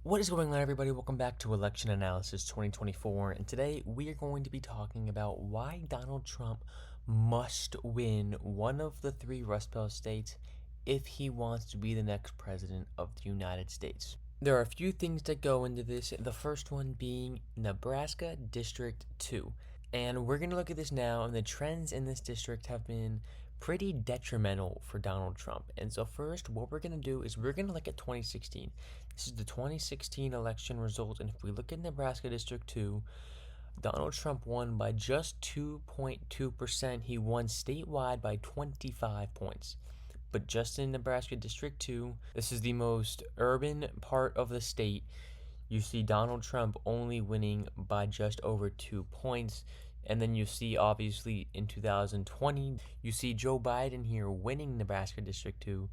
What is going on, everybody? Welcome back to Election Analysis 2024, and today we are going to be talking about why Donald Trump must win one of the three Rust Belt states if he wants to be the next president of the United States. There are a few things that go into this, the first one being Nebraska District 2. And we're going to look at this now, and the trends in this district have been pretty detrimental for Donald Trump. And so first, what we're going to do is we're going to look at 2016. This is the 2016 election result, and if we look at Nebraska District 2, Donald Trump won by just 2.2%. He won statewide by 25 points. But just in Nebraska District 2, this is the most urban part of the state. You see Donald Trump only winning by just over 2 points. And then you see, obviously, in 2020, you see Joe Biden here winning Nebraska District 2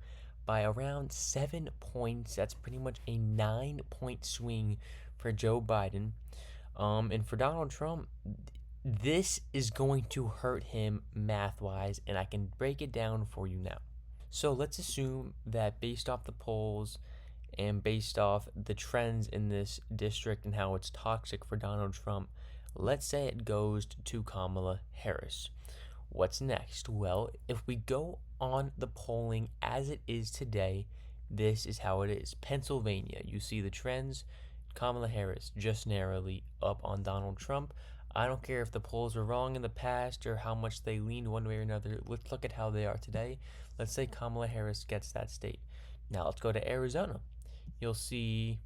by around 7 points. That's pretty much a 9-point swing for Joe Biden. And for Donald Trump, this is going to hurt him math-wise, and I can break it down for you now. So let's assume that based off the polls and based off the trends in this district and how it's toxic for Donald Trump, let's say it goes to Kamala Harris. What's next? Well, if we go on the polling as it is today, this is how it is. Pennsylvania, you see the trends. Kamala Harris just narrowly up on Donald Trump. I don't care if the polls were wrong in the past or how much they leaned one way or another. Let's look at how they are today. Let's say Kamala Harris gets that state. Now let's go to Arizona. You'll see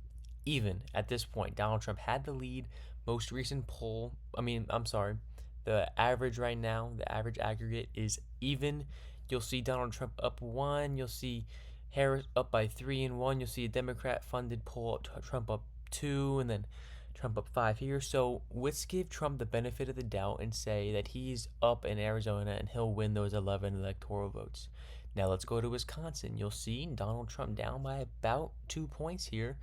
even at this point, Donald Trump had the lead. Most recent poll, the average right now, the average aggregate is even. You'll see Donald Trump up 1. You'll see Harris up by 3 and 1. You'll see a Democrat-funded poll, Trump up 2, and then Trump up 5 here. So let's give Trump the benefit of the doubt and say that he's up in Arizona and he'll win those 11 electoral votes. Now let's go to Wisconsin. You'll see Donald Trump down by about 2 points here.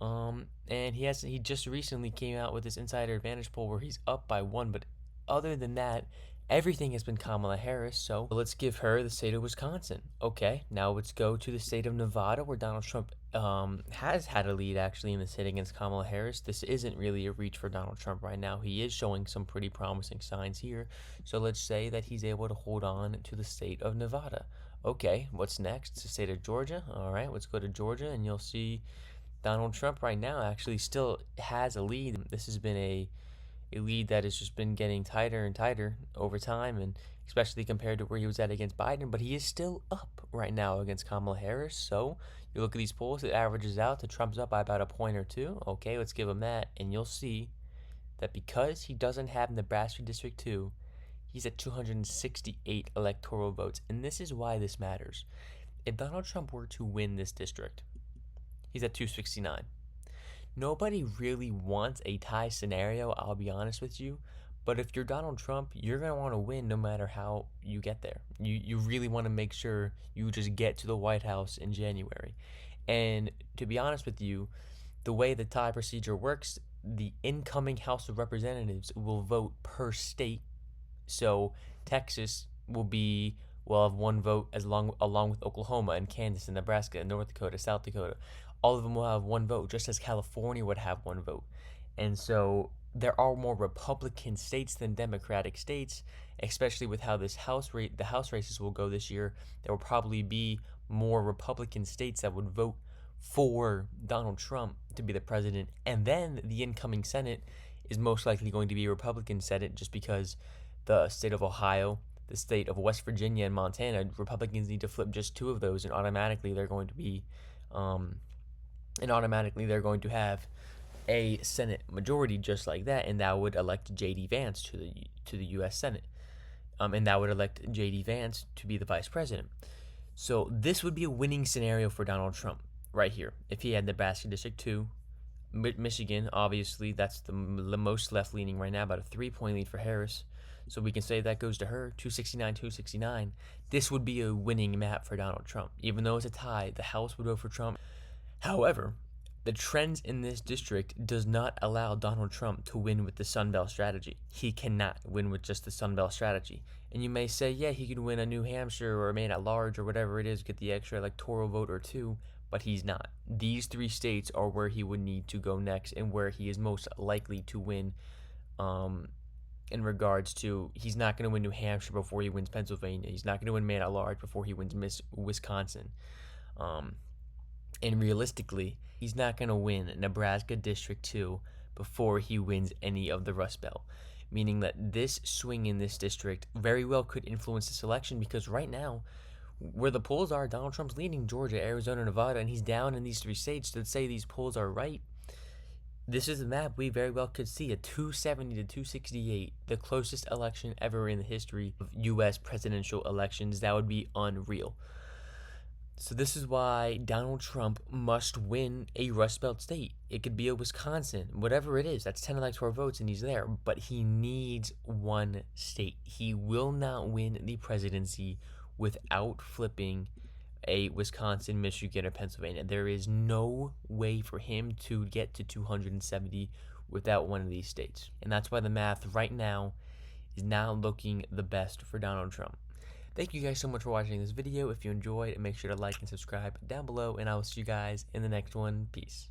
And he just recently came out with this insider advantage poll where he's up by 1, but other than that, everything has been Kamala Harris. So let's give her the state of Wisconsin. Okay, now let's go to the state of Nevada, where Donald Trump has had a lead actually in the state against Kamala Harris. This isn't really a reach for Donald Trump right now. He is showing some pretty promising signs here. So let's say that he's able to hold on to the state of Nevada. Okay, what's next? It's the state of Georgia. All right, let's go to Georgia, and you'll see Donald Trump right now actually still has a lead. This has been a lead that has just been getting tighter and tighter over time, and especially compared to where he was at against Biden, but he is still up right now against Kamala Harris. So you look at these polls, it averages out to Trump's up by about a point or two. Okay, let's give him that, and you'll see that because he doesn't have Nebraska District 2, he's at 268 electoral votes, and this is why this matters. If Donald Trump were to win this district, he's at 269. Nobody really wants a tie scenario, I'll be honest with you. But if you're Donald Trump, you're going to want to win no matter how you get there. You really want to make sure you just get to the White House in January. And to be honest with you, the way the tie procedure works, the incoming House of Representatives will vote per state. So Texas will have one vote along with Oklahoma and Kansas and Nebraska and North Dakota, South Dakota. All of them will have one vote, just as California would have one vote. And so there are more Republican states than Democratic states, especially with how the House races will go this year. There will probably be more Republican states that would vote for Donald Trump to be the president. And then the incoming Senate is most likely going to be a Republican Senate, just because the state of Ohio, the state of West Virginia, and Montana, Republicans need to flip just 2 of those, and automatically they're going to have a Senate majority just like that, and that would elect J.D. Vance to the U.S. Senate, and that would elect J.D. Vance to be the vice president. So this would be a winning scenario for Donald Trump right here if he had Nebraska District 2. Michigan, obviously, that's the most left-leaning right now, about a 3-point lead for Harris. So we can say that goes to her, 269. This would be a winning map for Donald Trump. Even though it's a tie, the House would vote for Trump. However, the trends in this district does not allow Donald Trump to win with the Sunbelt strategy. He cannot win with just the Sunbelt strategy. And you may say, yeah, he could win a New Hampshire or a Maine at large or whatever it is, get the extra electoral vote or 2. but he's not. These three states are where he would need to go next and where he is most likely to win. In regards to, he's not going to win New Hampshire before he wins Pennsylvania. He's not going to win man at large before he wins Wisconsin. And realistically, he's not going to win Nebraska District 2 before he wins any of the Rust Belt. Meaning that this swing in this district very well could influence this election, because right now, where the polls are, Donald Trump's leading Georgia, Arizona, Nevada, and he's down in these three states. To say these polls are right, this is a map we very well could see a 270 to 268, the closest election ever in the history of U.S. presidential elections. That would be unreal. So this is why Donald Trump must win a Rust Belt state. It could be a Wisconsin, whatever it is. That's 10 electoral votes and he's there. But he needs one state. He will not win the presidency without flipping a Wisconsin, Michigan, or Pennsylvania. There is no way for him to get to 270 without one of these states. And that's why the math right now is not looking the best for Donald Trump. Thank you guys so much for watching this video. If you enjoyed, make sure to like and subscribe down below, and I will see you guys in the next one. Peace.